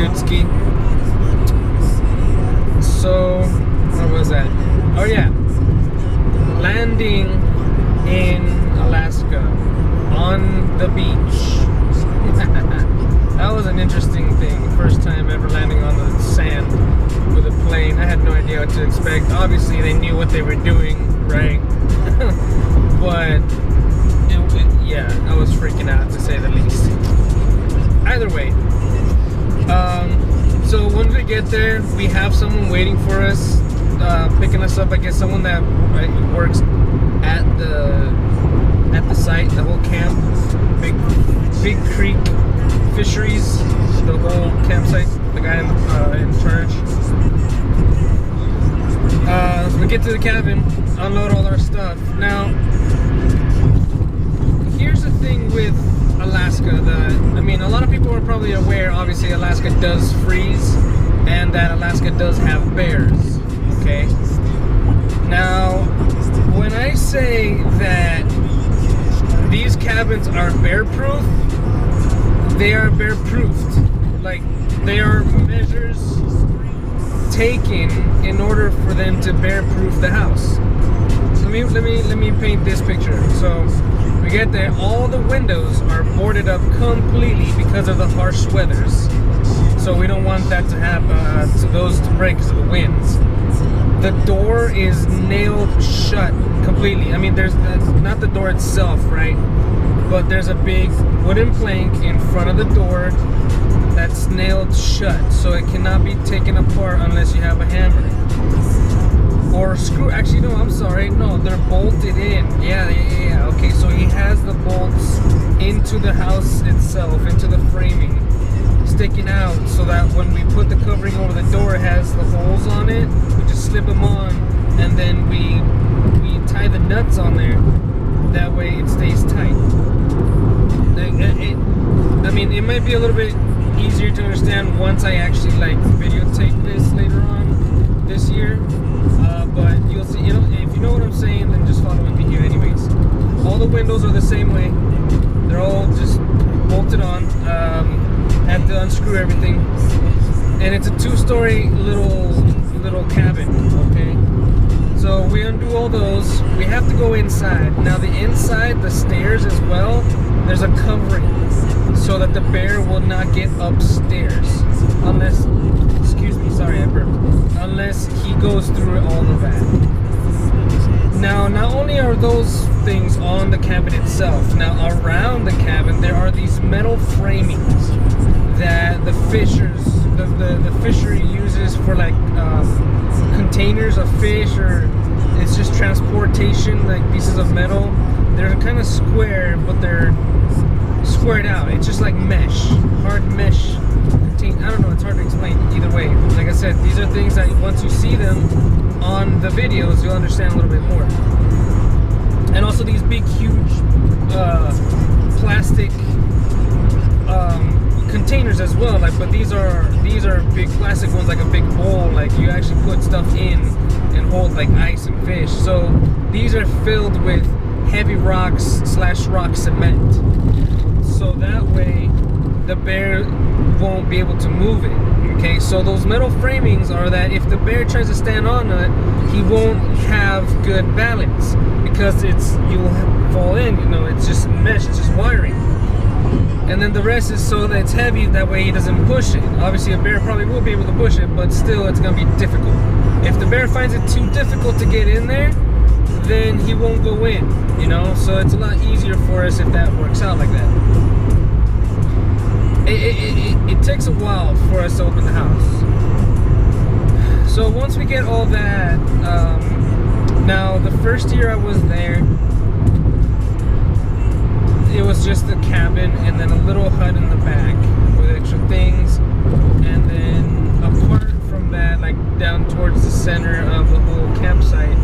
good ski. So, where was that? Oh yeah, landing in Alaska on the beach. That was an interesting thing. First time ever landing on the sand with a plane. I had no idea what to expect. Obviously, they knew what they were doing, right? But yeah, I was freaking out to say the least. Either way, so when we get there, we have someone waiting for us, picking us up. I guess someone that works at the site, the whole camp, Big Creek Fisheries, the whole campsite. The guy in charge. We get to the cabin, unload all our stuff. Now, here's the thing with Alaska. A lot of people are probably aware, obviously, Alaska does freeze and that Alaska does have bears, okay? Now, when I say that these cabins are bear-proof, they are bear-proofed. Like, they are measures taken in order for them to bear-proof the house. So let me paint this picture. So we get there, all the windows are boarded up completely because of the harsh weathers. So we don't want that to happen, those to break because of the winds. The door is nailed shut completely. I mean, there's not the door itself, right? But there's a big wooden plank in front of the door that's nailed shut, so it cannot be taken apart unless you have a hammer or screw. Actually, no, I'm sorry, no, they're bolted in. Yeah. Okay, so he has the bolts into the house itself, into the framing, sticking out, so that when we put the covering over the door, it has the holes on it. We just slip them on, and then we tie the nuts on there. That way, it stays tight. It might be a little bit easier to understand once I actually videotape this later on this year, but you'll see, if you know what I'm saying, then just follow with me here anyways. All the windows are the same way. They're all just bolted on. Have to unscrew everything, and it's a 2-story little cabin, okay? So we undo all those. We have to go inside. Now the inside, the stairs as well, there's a covering so that the bear will not get upstairs unless, unless he goes through all of that. Now, not only are those things on the cabin itself, now around the cabin there are these metal framings that the fishery uses for containers of fish, or it's just transportation, like pieces of metal. They're kind of square, but they're squared out. It's just like mesh, hard mesh. I don't know, it's hard to explain either way. Like I said, these are things that once you see them on the videos, you'll understand a little bit more. And also these big, huge plastic containers as well. But these are big plastic ones, like a big bowl. Like you actually put stuff in and hold like ice and fish. So these are filled with heavy rocks / rock cement. So that way the bear won't be able to move it. Okay, so those metal framings are that if the bear tries to stand on it, he won't have good balance because you'll fall in. It's just mesh, it's just wiring. And then the rest is so that it's heavy, that way he doesn't push it. Obviously a bear probably will be able to push it, but still it's gonna be difficult. If the bear finds it too difficult to get in there, then he won't go in, so it's a lot easier for us if that works out like that. It takes a while for us to open the house. So once we get all that, now the first year I was there, it was just the cabin and then a little hut in the back with extra things, and then apart from that, like down towards the center of the whole campsite,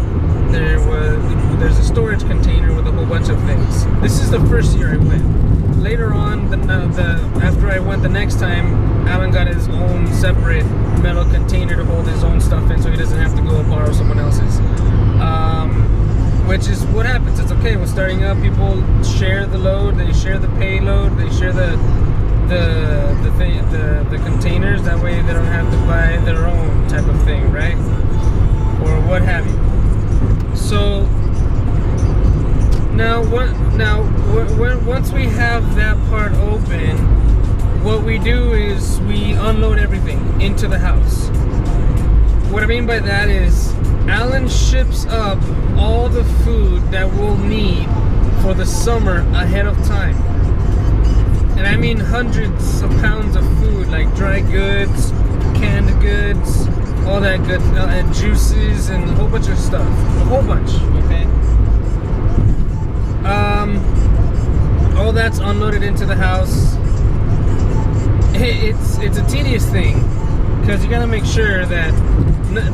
there's a storage container with a whole bunch of things. This is the first year I went. Later on, after I went the next time, Alan got his own separate metal container to hold his own stuff in, so he doesn't have to go borrow someone else's. Which is what happens. It's okay with starting up. People share the load, they share the payload, they share the the containers. That way they don't have to buy their own type of thing, right? Or what have you. So once we have that part open, what we do is we unload everything into the house. What I mean by that is Alan ships up all the food that we'll need for the summer ahead of time. And I mean hundreds of pounds of food, like dry goods, canned goods, all that good, and juices and a whole bunch of stuff. A whole bunch, okay? All that's unloaded into the house. It's a tedious thing, because you gotta make sure that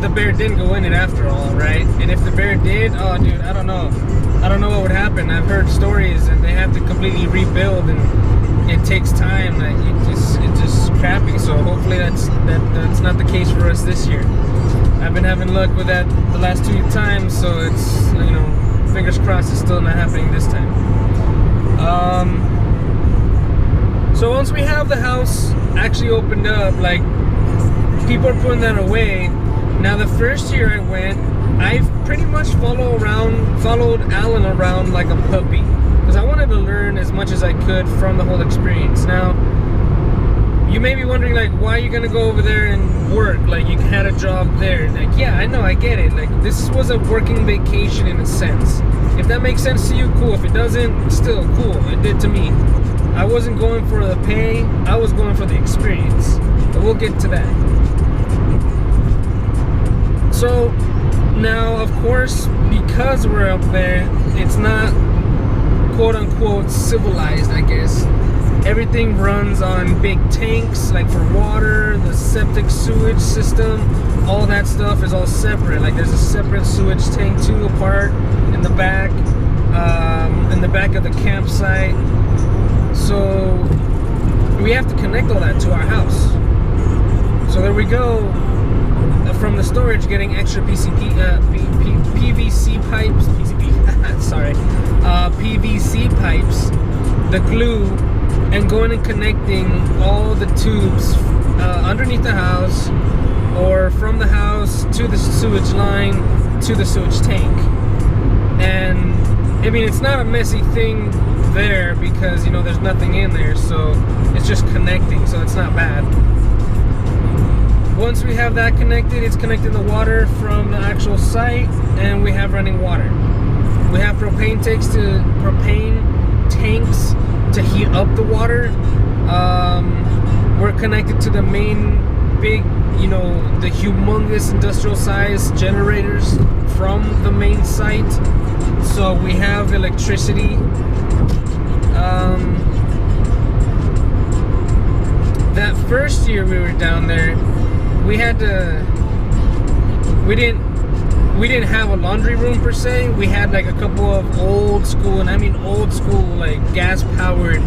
the bear didn't go in it after all, right? And if the bear did, oh dude, I don't know what would happen. I've heard stories and they have to completely rebuild, and it takes time. Like it's just crappy. So hopefully that's not the case for us this year. I've been having luck with that the last 2 times, so it's, you know, fingers crossed it's still not happening this time. So once we have the house actually opened up, like, people are putting that away. Now the first year I went, I've pretty much followed Alan around like a puppy, because I wanted to learn as much as I could from the whole experience. Now, you may be wondering, like, why are you gonna go over there and work? Like, you had a job there. Like, yeah, I know, I get it. Like, this was a working vacation in a sense. If that makes sense to you, cool. If it doesn't, still cool. It did to me. I wasn't going for the pay, I was going for the experience. But we'll get to that. So now, of course, because we're up there, it's not quote unquote civilized, I guess. Everything runs on big tanks, like for water, the septic sewage system, all that stuff is all separate. Like, there's a separate sewage tank too, apart in the back of the campsite. So we have to connect all that to our house. So there we go. From the storage, getting extra PVC pipes, PVC pipes, the glue, and going and connecting all the tubes underneath the house, or from the house to the sewage line to the sewage tank. And I mean, it's not a messy thing there, because, you know, there's nothing in there, so it's just connecting, so it's not bad. Once we have that connected, it's connecting the water from the actual site, and we have running water. We have propane tanks to heat up the water. We're connected to the main big, you know, the humongous industrial size generators from the main site. So we have electricity. That first year we were down there, we didn't have a laundry room per se. We had like a couple of old school, and I mean old school, like gas powered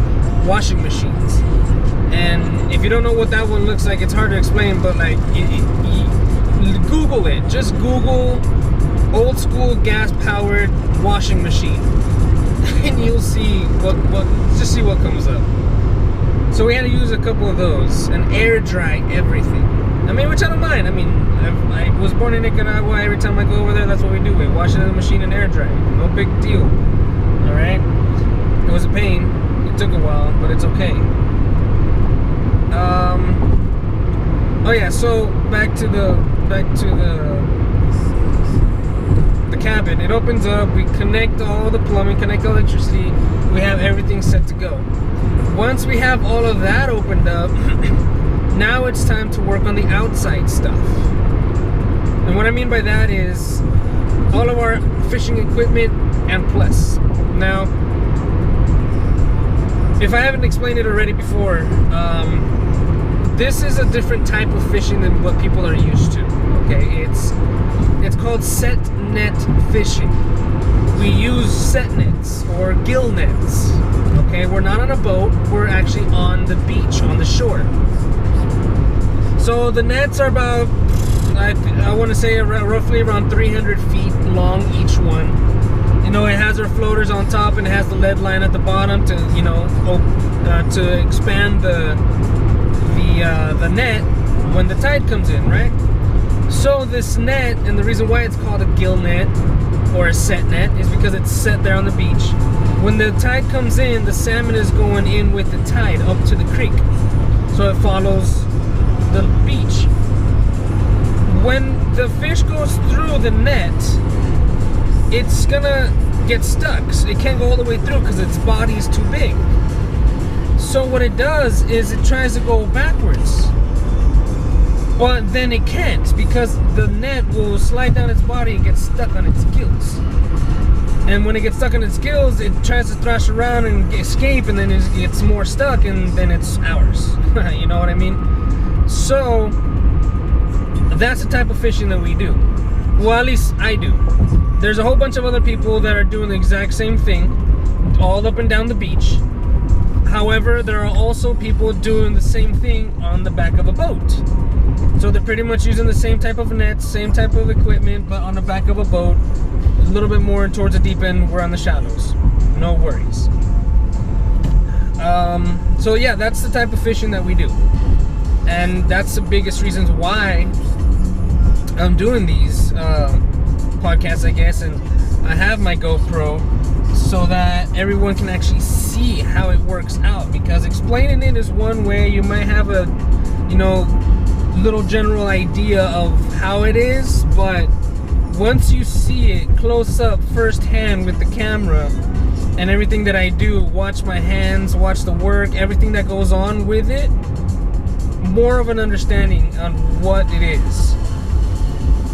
washing machines. And if you don't know what that one looks like, it's hard to explain, but like Google it. Just Google old school gas powered washing machine and you'll see what comes up. So we had to use a couple of those and air dry everything. I mean, which I don't mind. I mean, I was born in Nicaragua. Every time I go over there, that's what we do. We wash it in the machine and air dry. No big deal. All right. It was a pain. It took a while, but it's okay. Oh yeah. So back to the cabin. It opens up. We connect all the plumbing, connect electricity. We have everything set to go. Once we have all of that opened up, now it's time to work on the outside stuff. And what I mean by that is all of our fishing equipment and plus. Now, if I haven't explained it already before, this is a different type of fishing than what people are used to. Okay, it's called set net fishing. We use set nets or gill nets. Okay, we're not on a boat, we're actually on the beach, on the shore. So the nets are about, I want to say roughly around 300 feet long each one. You know, it has our floaters on top, and it has the lead line at the bottom to, you know, to expand the net when the tide comes in, right? So this net, and the reason why it's called a gill net or a set net is because it's set there on the beach. When the tide comes in, the salmon is going in with the tide up to the creek, so it follows the beach. When the fish goes through the net, it's gonna get stuck. So it can't go all the way through because its body is too big. So what it does is it tries to go backwards, but then it can't, because the net will slide down its body and get stuck on its gills. And when it gets stuck on its gills, it tries to thrash around and escape, and then it gets more stuck, and then it's ours. You know what I mean? So that's the type of fishing that we do. Well, at least I do. There's a whole bunch of other people that are doing the exact same thing, all up and down the beach. However, there are also people doing the same thing on the back of a boat. So they're pretty much using the same type of nets, same type of equipment, but on the back of a boat, a little bit more towards the deep end. We're on the shallows. No worries. So yeah, that's the type of fishing that we do. And that's the biggest reasons why I'm doing these podcasts, I guess, and I have my GoPro so that everyone can actually see how it works out, because explaining it is one way. You might have a, you know, little general idea of how it is, but once you see it close up firsthand with the camera and everything that I do, watch my hands, watch the work, everything that goes on with it, more of an understanding on what it is.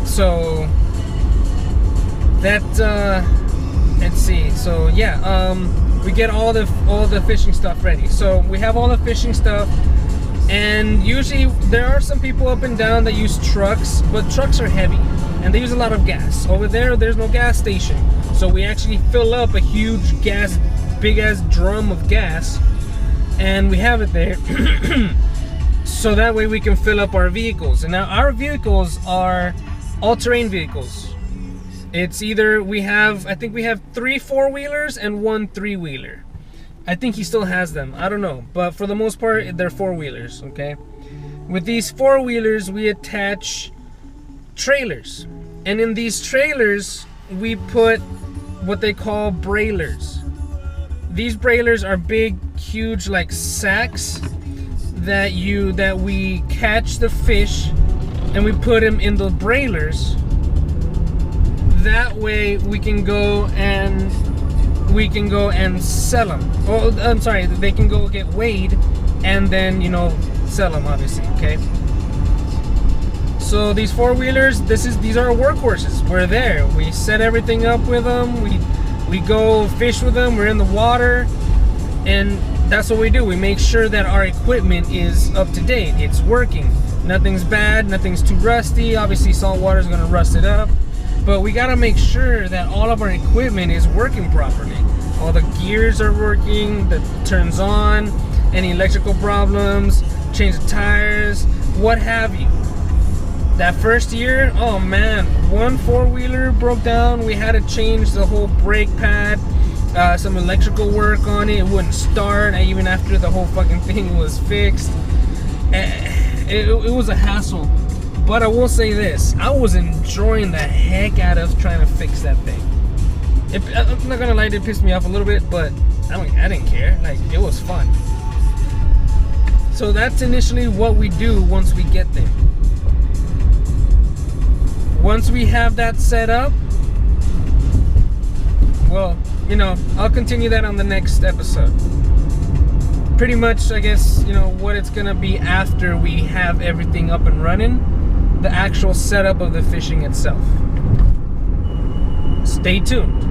So that let's see. So yeah, we get all the fishing stuff ready. So we have all the fishing stuff, and usually there are some people up and down that use trucks, but trucks are heavy and they use a lot of gas. Over there's no gas station, so we actually fill up a huge big ass drum of gas, and we have it there. So that way we can fill up our vehicles. And now our vehicles are all-terrain vehicles. It's either I think we have 3 4-wheelers and 1 3-wheeler. I think he still has them, I don't know, but for the most part they're 4-wheelers. Okay, with these 4-wheelers we attach trailers, and in these trailers we put what they call brailers. These brailers are big, huge, like sacks that we catch the fish, and we put them in the brailers. That way we can go and sell them. Oh, I'm sorry, they can go get weighed and then, you know, sell them, obviously. Okay, so these 4-wheelers, these are our workhorses. We're there, we set everything up with them, we go fish with them, we're in the water, and that's what we do. We make sure that our equipment is up to date, it's working, nothing's bad, nothing's too rusty. Obviously salt water is going to rust it up, but we got to make sure that all of our equipment is working properly. All the gears are working, that turns on, any electrical problems, change the tires, what have you. That first year, oh man, 1 4-wheeler broke down. We had to change the whole brake pad, some electrical work on it. It wouldn't start even after the whole fucking thing was fixed. It was a hassle. But I will say this, I was enjoying the heck out of trying to fix that thing. I'm not gonna lie, it pissed me off a little bit, but I didn't care. Like, it was fun. So that's initially what we do once we get there. Once we have that set up, well, you know, I'll continue that on the next episode. Pretty much, I guess, you know, what it's gonna be after we have everything up and running, the actual setup of the fishing itself. Stay tuned.